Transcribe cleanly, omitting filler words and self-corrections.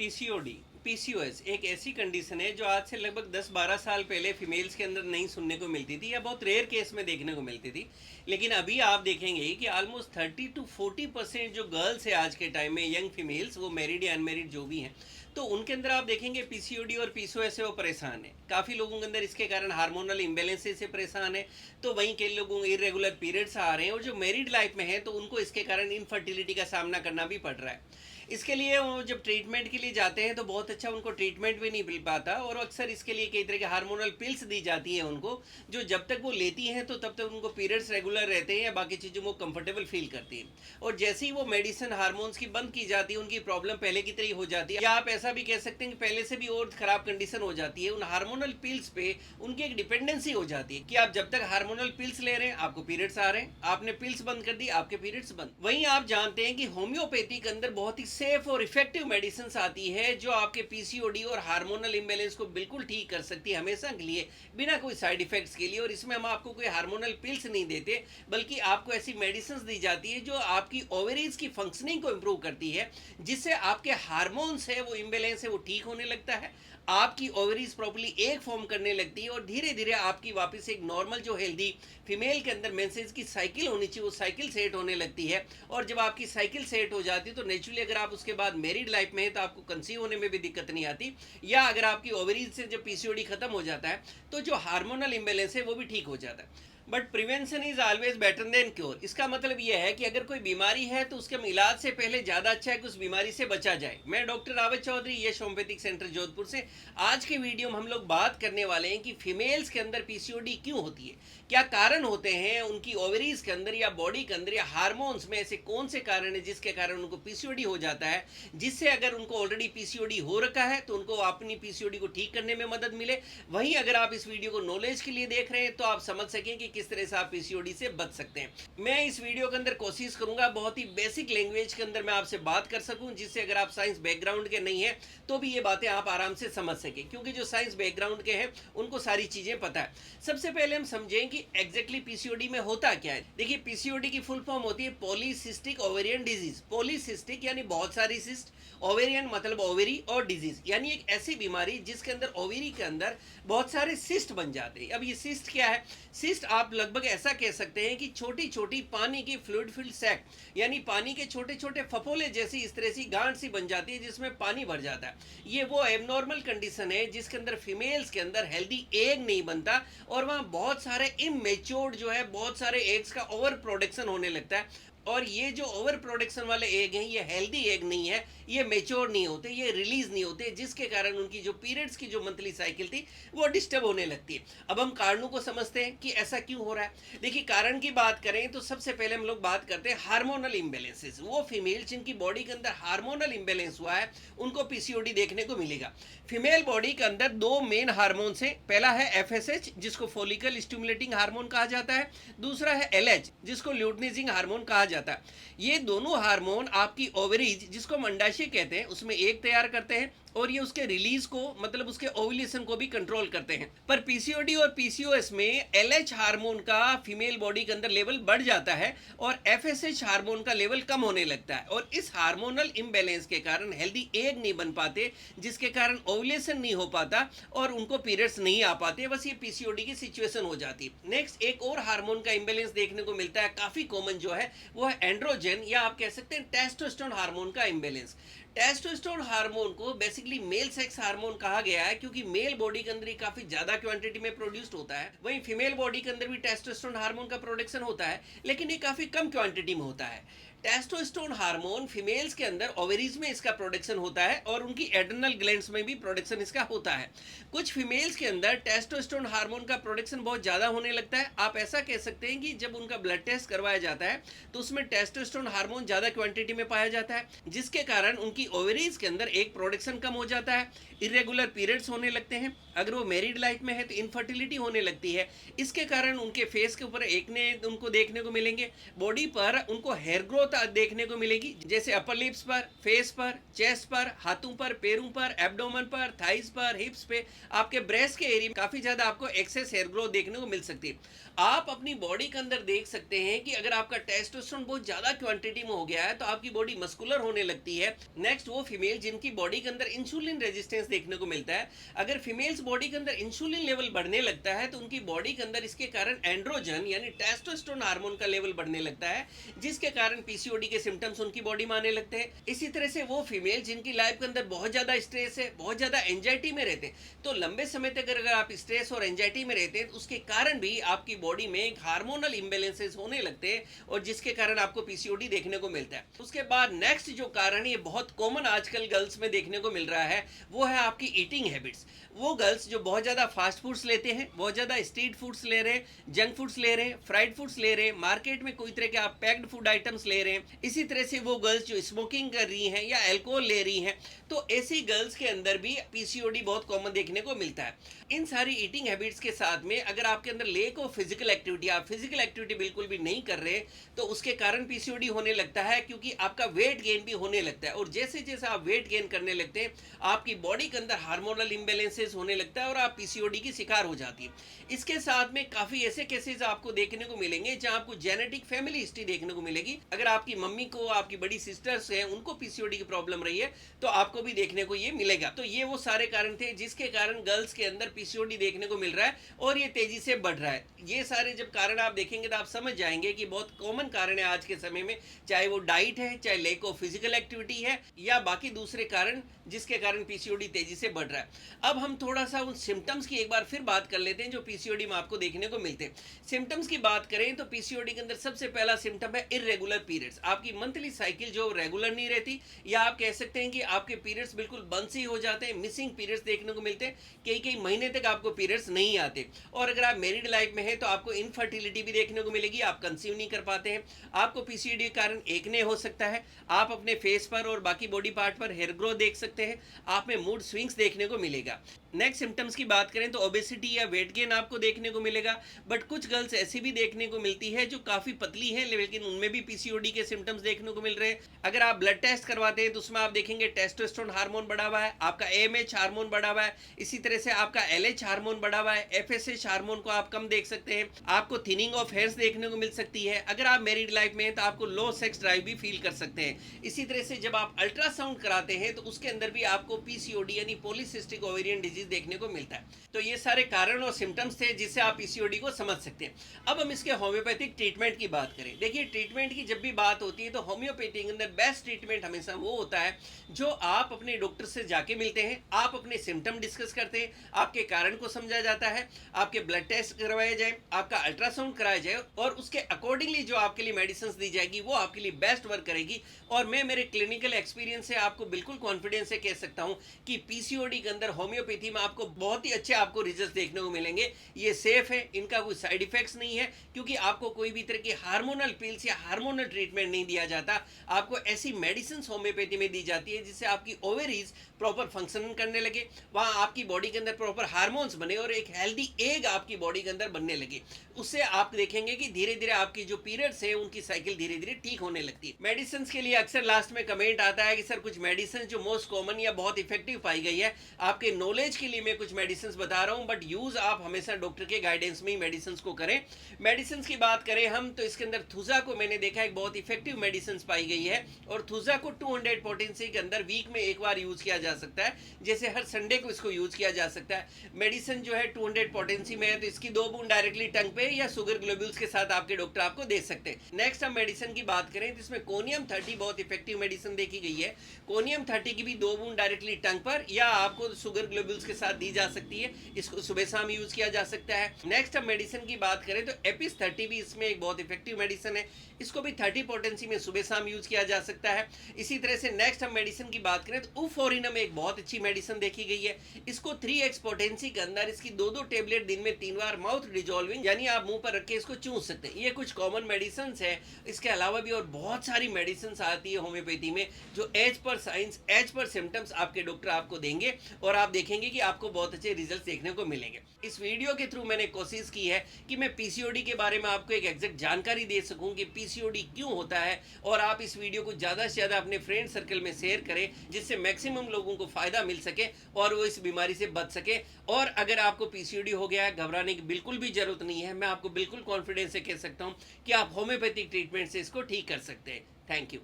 PCOD PCOS एक ऐसी condition है जो आज से लगभग 10-12 साल पहले फीमेल्स के अंदर नहीं सुनने को मिलती थी या बहुत रेयर केस में देखने को मिलती थी। लेकिन अभी आप देखेंगे कि ऑलमोस्ट 30 to 40% जो गर्ल्स है आज के टाइम में, यंग फीमेल्स, वो मैरिड या अनमेरिड जो भी हैं, तो उनके अंदर आप देखेंगे पीसीओडी और पीसीओएस से वो परेशान है। काफ़ी लोगों के अंदर इसके कारण हार्मोनल इम्बेलेंसेस से परेशान है, तो वहीं कई लोगों को इरेगुलर पीरियड्स आ रहे हैं, और जो मैरिड लाइफ में है तो उनको इसके कारण इनफर्टिलिटी का सामना करना भी पड़ रहा है। इसके लिए वो जब ट्रीटमेंट के लिए जाते हैं तो बहुत अच्छा उनको ट्रीटमेंट भी नहीं मिल पाता, और अक्सर इसके लिए कई तरह के हार्मोनल पिल्स दी जाती हैं उनको, जो जब तक वो लेती हैं तो तब तक उनको पीरियड्स रेगुलर रहते हैं या बाकी चीज़ों में कंफर्टेबल फील करती हैं। और जैसे ही वो मेडिसिन हार्मोन्स की बंद की जाती है, उनकी प्रॉब्लम पहले की तरह हो जाती है, या आप ऐसा भी कह सकते हैं कि पहले से भी और ख़राब कंडीशन हो जाती है। उन हार्मोनल पिल्स पे उनकी एक डिपेंडेंसी हो जाती है कि आप जब तक हार्मोनल पिल्स ले रहे हैं आपको पीरियड्स आ रहे हैं, आपने पिल्स बंद कर दी आपके पीरियड्स बंद। वहीं आप जानते हैं कि होम्योपैथी के अंदर बहुत ही सेफ और इफेक्टिव मेडिसिन आती है जो आपके पीसीओडी और हार्मोनल इम्बैलेंस को बिल्कुल ठीक कर सकती है हमेशा के लिए, बिना कोई साइड इफेक्ट्स के लिए। और इसमें हम आपको कोई हार्मोनल पिल्स नहीं देते, बल्कि आपको ऐसी मेडिसिन दी जाती है जो आपकी ओवरीज की फंक्शनिंग को इम्प्रूव करती है, जिससे आपके हार्मोन्स है वो इम्बैलेंस है वो ठीक होने लगता है, आपकी ओवरीज प्रॉपर्ली एक फॉर्म करने लगती है, और धीरे धीरे आपकी वापस एक नॉर्मल जो हेल्दी फीमेल के अंदर मेंसेस की साइकिल होनी चाहिए वो साइकिल सेट होने लगती है। और जब आपकी साइकिल सेट हो जाती है तो नेचुरली अगर आप उसके बाद मैरिड लाइफ में है तो आपको कंसीव होने में भी दिक्कत नहीं आती, या अगर आपकी ओवरीज से जब पीसीओडी खत्म हो जाता है तो जो हार्मोनल इम्बैलेंस है वो भी ठीक हो जाता है। But prevention is always better than cure. इसका मतलब यह है कि अगर कोई बीमारी है तो उसके इलाज से पहले ज़्यादा अच्छा है कि उस बीमारी से बचा जाए। मैं डॉक्टर रावत चौधरी, यश होम्योपैथिक सेंटर जोधपुर से। आज के वीडियो में हम लोग बात करने वाले हैं कि फीमेल्स के अंदर पीसीओडी क्यों होती है, क्या कारण होते हैं उनकी ओवरीज के अंदर या बॉडी के अंदर या हार्मोन्स में, ऐसे कौन से कारण है जिसके कारण उनको पीसीओडी हो जाता है, जिससे अगर उनको ऑलरेडी पीसीओडी हो रखा है तो उनको अपनी पीसीओडी को ठीक करने में मदद मिले। वहीं अगर आप इस वीडियो को नॉलेज के लिए देख रहे हैं तो आप समझ सकें कि किस तरह से आप पीसीओडी से बच सकते हैं। मैं इस वीडियो के अंदर कोशिश करूंगा बहुत ही बेसिक लैंग्वेज के अंदर मैं आपसे बात कर सकूं, जिससे अगर आप साइंस बैकग्राउंड के नहीं है तो भी ये बातें आप आराम से समझ सकें, क्योंकि जो साइंस बैकग्राउंड के हैं उनको सारी चीजें पता है। सबसे पहले हम समझें कि एग्जैक्टली पीसीओडी में होता क्या है। देखिए, पीसीओडी की फुल फॉर्म होती है पॉलीसिस्टिक ओवेरियन डिजीज। पॉलीसिस्टिक यानी बहुत सारी सिस्ट, ओवेरियन मतलब ओवेरी, और डिजीज यानी एक ऐसी बीमारी जिसके अंदर ओवेरी के अंदर बहुत सारे सिस्ट बन जाते हैं। अब ये सिस्ट क्या है? सिस्ट आप लगभग ऐसा कह सकते हैं कि छोटी छोटी पानी की फ्लूइड फिल्ड सैक, यानी पानी के छोटे छोटे फफोले जैसी इस तरह सी गांठ सी बन जाती है जिसमें पानी भर जाता है। ये वो एबनॉर्मल कंडीशन है जिसके अंदर फीमेल्स के अंदर हेल्दी एग नहीं बनता, और वहाँ बहुत सारे इमेच्योर्ड जो है बहुत सारे एग्स का ओवर प्रोडक्शन होने लगता है। और ये जो ओवर प्रोडक्शन वाले एग हैं ये हेल्दी एग नहीं है, ये मेच्योर नहीं होते, ये रिलीज नहीं होते, जिसके कारण उनकी जो पीरियड्स की जो मंथली साइकिल थी वो डिस्टर्ब होने लगती है। अब हम कारणों को समझते हैं कि ऐसा क्यों हो रहा है। देखिए, कारण की बात करें तो सबसे पहले हम लोग बात करते हैं हार्मोनल इम्बेलेंसेस। वो फीमेल जिनकी बॉडी के अंदर हार्मोनल इम्बेलेंस हुआ है उनको पीसीओडी देखने को मिलेगा। फीमेल बॉडी के अंदर दो मेन हार्मोन्स हैं। पहला है एफएसएच जिसको फॉलिकल स्टिमुलेटिंग हार्मोन कहा जाता है, दूसरा है एलएच जिसको ल्यूटिनिजिंग हार्मोन कहा जाता है। ये दोनों हार्मोन आपकी ओवरीज जिसको हम अंडाशय कहते हैं उसमें एक तैयार करते हैं, और ये उसके रिलीज को मतलब उसके ओव्यूलेशन को भी कंट्रोल करते हैं। पर पीसीओडी और पीसीओएस में एलएच हार्मोन का फीमेल बॉडी के अंदर लेवल बढ़ जाता है और एफएसएच हार्मोन का लेवल कम होने लगता है, और इस हार्मोनल इम्बैलेंस के कारण हेल्दी एग नहीं बन पाते, जिसके कारण ओव्यूलेशन नहीं हो पाता और उनको पीरियड्स नहीं आ पाते। बस ये पीसीओडी की सिचुएशन हो जाती है। नेक्स्ट, एक और हार्मोन का इम्बैलेंस देखने को मिलता है, काफी कॉमन जो है वो है एंड्रोजन, या आप कह सकते हैं टेस्टोस्टेरोन हार्मोन का इम्बैलेंस। टेस्टोस्टेरोन हार्मोन को बेसिकली मेल सेक्स हार्मोन कहा गया है, क्योंकि मेल बॉडी के अंदर ही काफी ज्यादा क्वांटिटी में प्रोड्यूस्ड होता है। वहीं फीमेल बॉडी के अंदर भी टेस्टोस्टेरोन हार्मोन का प्रोडक्शन होता है, लेकिन ये काफी कम क्वांटिटी में होता है। टेस्टोस्टेरोन हार्मोन फीमेल्स के अंदर ओवरीज में इसका प्रोडक्शन होता है, और उनकी एड्रेनल ग्लैंड्स में भी प्रोडक्शन इसका होता है। कुछ फीमेल्स के अंदर टेस्टोस्टेरोन हार्मोन का प्रोडक्शन बहुत ज़्यादा होने लगता है। आप ऐसा कह सकते हैं कि जब उनका ब्लड टेस्ट करवाया जाता है तो उसमें टेस्टोस्टेरोन हार्मोन ज़्यादा क्वांटिटी में पाया जाता है, जिसके कारण उनकी ओवरीज के अंदर एक प्रोडक्शन कम हो जाता है, इरेगुलर पीरियड्स होने लगते हैं। अगर वो मैरिड लाइफ में है तो इनफर्टिलिटी होने लगती है। इसके कारण उनके फेस के ऊपर एक्ने उनको देखने को मिलेंगे, बॉडी पर उनको हेयर ग्रोथ ग्रोथ देखने को मिलेगी, जैसे अपर लिप्स पर, फेस पर, चेस्ट पर, हाथों पर, पैरों पर, एब्डोमेन पर, थाइस पर, हिप्स पे, आपके ब्रेस्ट के एरिया में काफी ज्यादा आपको एक्सेस हेयर ग्रोथ देखने को मिल सकती है। आप अपनी बॉडी के अंदर देख सकते हैं कि अगर आपका टेस्टोस्टेरोन बहुत ज्यादा क्वांटिटी में हो गया है तो आपकी बॉडी मस्कुलर होने लगती है। नेक्स्ट वो फीमेल जिनकी बॉडी के अंदर इंसुलिन रेजिस्टेंस देखने को मिलता है, अगर फीमेल्स बॉडी के अंदर इंसुलिन लेवल बढ़ने लगता है तो उनकी बॉडी के अंदर इसके कारण एंड्रोजन यानी टेस्टोस्टेरोन हार्मोन का लेवल बढ़ने लगता है, जिसके कारण पीसीओडी के सिम्टम्स उनकी बॉडी में आने लगते हैं। इसी तरह से वो फीमेल जिनकी लाइफ के अंदर बहुत ज्यादा स्ट्रेस है, बहुत ज्यादा एंजाइटी में रहते हैं, तो लंबे समय तक अगर आप स्ट्रेस और एंजाइटी में रहते हैं तो उसके कारण भी आपकी बॉडी में हार्मोनल इम्बैलेंसेस होने लगते हैं और जिसके कारण आपको पीसीओडी देखने को मिलता है। उसके बाद नेक्स्ट जो कारण ये बहुत कॉमन आजकल गर्ल्स में देखने को मिल रहा है वो है आपकी ईटिंग हैबिट्स। वो गर्ल्स जो बहुत ज्यादा फास्ट फूड्स लेते हैं, बहुत ज्यादा स्ट्रीट फूड्स ले रहे हैं, जंक फूड्स ले रहे हैं, फ्राइड फूड्स ले रहे हैं, मार्केट में कोई तरह के आप पैक्ड फूड आइटम्स ले रहे हैं। इसी तरह से वो गर्ल्स जो स्मोकिंग कर रही हैं या अल्कोहल ले रही हैं, तो ऐसी गर्ल्स के अंदर भी पीसीओडी बहुत कॉमन देखने को मिलता है। इन सारी ईटिंग हैबिट्स के साथ में अगर आपके अंदर लेक ऑफ फिजिकल एक्टिविटी, आप फिजिकल एक्टिविटी बिल्कुल भी नहीं कर रहे, तो उसके कारण पीसीओडी होने लगता है, क्योंकि आपका वेट गेन भी होने लगता है और जैसे जैसे आप वेट गेन करने लगते हैं आपकी बॉडी के अंदर हार्मोनल इम्बैलेंसेस होने लगता है और आप पीसीओडी की शिकार हो जाती है। इसके साथ में काफी ऐसे केसेस आपको देखने को मिलेंगे जहां आपको जेनेटिक फैमिली हिस्ट्री देखने को मिलेगी। अगर आपकी मम्मी को, आपकी बड़ी सिस्टर्स हैं, उनको पीसीओडी की प्रॉब्लम रही है तो आपको भी देखने को ये मिलेगा। तो ये वो सारे कारण थे जिसके कारण गर्ल्स के अंदर पीसीओडी देखने को मिल रहा है और ये तेजी से बढ़ रहा है। ये सारे जब कारण आप देखेंगे तो आप समझ जाएंगे कि बहुत कॉमन कारण है आज के समय में, चाहे वो डाइट है, चाहे लेक ऑफ फिजिकल एक्टिविटी है या बाकी दूसरे कारण जिसके कारण पीसीओडी तेजी से बढ़ रहा है। अब हम थोड़ा सा उन सिम्टम्स की एक बार फिर बात कर लेते हैं जो पीसीओडी में आपको देखने को मिलते हैं। सिम्टम्स की बात करें तो पीसीओडी के अंदर सबसे पहला सिम्टम है इरेगुलर पीरियड्स। आपकी मंथली साइकिल जो रेगुलर नहीं रहती, या आप कह सकते हैं कि आपके पीरियड्स बिल्कुल बंद से ही हो जाते हैं, मिसिंग पीरियड्स देखने को मिलते हैं, कई कई महीने तक आपको पीरियड्स नहीं आते। और अगर आप मैरिड लाइफ में हैं तो आपको इनफर्टिलिटी भी देखने को मिलेगी, आप कंसीव नहीं कर पाते हैं। आपको पीसीओडी के कारण एकने हो सकता है, आप अपने फेस पर और बाकी बॉडी पार्ट पर हेयर ग्रोथ देख सकते हैं, आप में मूड स्विंग्स देखने को मिलेगा। नेक्स्ट सिम्टम्स की बात करें तो ओबेसिटी या वेट गेन आपको देखने को मिलेगा, बट कुछ गर्ल्स ऐसी भी देखने को मिलती है जो काफी पतली है लेकिन उनमें भी पीसीओडी के सिम्टम्स देखने को मिल रहे हैं। अगर आप ब्लड टेस्ट करवाते हैं तो उसमें आप देखेंगे टेस्टोस्टेरोन हार्मोन बढ़ा हुआ है, आपका एएमएच हार्मोन बढ़ा हुआ है, इसी तरह से आपका एलएच हार्मोन बढ़ा हुआ है, एफएसएच हार्मोन को आप कम देख सकते हैं, आपको थिनिंग ऑफ हेयर्स देखने को मिल सकती है। अगर आप मैरिड लाइफ में हैं तो आपको लो सेक्स ड्राइव भी फील कर सकते हैं। इसी तरह से जब आप अल्ट्रासाउंड कराते हैं तो उसके अंदर भी आपको पीसीओडी यानी पॉलीसिस्टिक ओवेरियन डिजीज देखने को मिलता है। तो ये सारे कारण और सिम्टम्स थे जिससे आप पीसीओडी को समझ सकते हैं। अब हम इसके होम्योपैथिक ट्रीटमेंट की बात करें। देखिए, ट्रीटमेंट की जब भी बात होती है तो होम्योपैथी के अंदर बेस्ट ट्रीटमेंट हमेशा वो होता है जो आप अपने डॉक्टर से जाके मिलते हैं, आप अपने सिम्टम डिस्कस करते हैं, आपके कारण को समझा जाता है, आपके ब्लड टेस्ट करवाया जाए, आपका अल्ट्रासाउंड कराया जाए और उसके अकॉर्डिंगली जो आपके लिए मेडिसिन दी जाएगी वो आपके लिए बेस्ट वर्क करेगी। और मैं मेरे क्लिनिकल एक्सपीरियंस से आपको बिल्कुल कॉन्फिडेंस से कह सकता हूं कि पीसीओडी के अंदर होम्योपैथी में आपको बहुत ही अच्छे आपको रिजल्ट देखने को मिलेंगे। ये सेफ है, इनका कोई साइड इफेक्ट्स नहीं है, क्योंकि आपको कोई भी तरह की हार्मोनल पिल्स या हार्मोनल ट्रीटमेंट नहीं दिया जाता। आपको ऐसी मेडिसिन होम्योपैथी में दी जाती है जिससे आपकी ओवरीज प्रॉपर फंक्शन करने लगे, वहां आपकी बॉडी के अंदर प्रॉपर हार्मोन्स बने और एक हेल्दी एग आपकी बॉडी के अंदर बनने लगे। उससे आप देखेंगे कि धीरे धीरे आपकी जो पीरियड्स है उनकी साइकिल धीरे धीरे ठीक होने लगती है। मेडिसिन के लिए अक्सर लास्ट में कमेंट आता है कि सर कुछ मेडिसिन जो मोस्ट कॉमन या बहुत इफेक्टिव पाई गई है, आपके नॉलेज के लिए मैं कुछ मेडिसिन बता रहा हूं, बट यूज आप हमेशा डॉक्टर के गाइडेंस में ही मेडिसिन को करें। मेडिसिन की बात करें हम तो इसके अंदर थुजा को मैंने देखा एक बहुत इफेक्टिव मेडिसिन पाई गई है और थुजा को 200 पोटेंसी के अंदर वीक में एक बार यूज किया जा सकता है, जैसे हर संडे को इसको यूज किया जा सकता है। मेडिसिन जो है 200 पोटेंसी में है तो इसकी 2 बूंद डायरेक्टली टंग पे या शुगर ग्लोब्यूल्स के साथ आपके डॉक्टर आपको दे सकते हैं। नेक्स्ट हम मेडिसिन की बात करें तो इसमें कोनियम 30 बहुत इफेक्टिव मेडिसिन देखी गई है। कोनियम 30 की भी 2 बूंद डायरेक्टली टंग पर या आपको शुगर ग्लोब्यूल्स के साथ दी जा सकती है, इसको सुबह शाम यूज किया जा सकता है। नेक्स्ट हम मेडिसिन की बात करें तो एपिस 30 भी इसमें एक बहुत इफेक्टिव मेडिसिन है, इसको भी 30 पोटेंसी में सुबह शाम यूज किया जा सकता है। इसी तरह से नेक्स्ट हम मेडिसिन की बात करें तो उफोरिनम एक बहुत अच्छी मेडिसिन देखी गई है, इसको 3x पोटेंसी के अंदर इसकी 2-2 टेबलेट दिन में 3 बार माउथ डिजोल्विंग यानी आप मुंह पर रख के इसको चूस सकते हैं। ये कुछ कॉमन मेडिसिन है। इसके अलावा भी और बहुत सारी मेडिसिन आती है होम्योपैथी में जो as per signs, as per symptoms आपके डॉक्टर आपको देंगे और आप देखेंगे कि आपको बहुत अच्छे रिजल्ट देखने को मिलेंगे। इस वीडियो के थ्रू मैंने कोशिश की है कि मैं पीसीओडी के बारे में आपको एक एग्जैक्ट जानकारी दे सकूं कि पीसीओडी क्यों होता है, और आप इस वीडियो को ज़्यादा से ज़्यादा अपने फ्रेंड सर्कल में शेयर करें जिससे मैक्सिमम लोगों को फ़ायदा मिल सके और वो इस बीमारी से बच सके। और अगर आपको पीसीओडी हो गया है, घबराने की बिल्कुल भी ज़रूरत नहीं है। मैं आपको बिल्कुल कॉन्फिडेंस से कह सकता हूँ कि आप होम्योपैथिक ट्रीटमेंट से इसको ठीक कर सकते हैं। Thank you.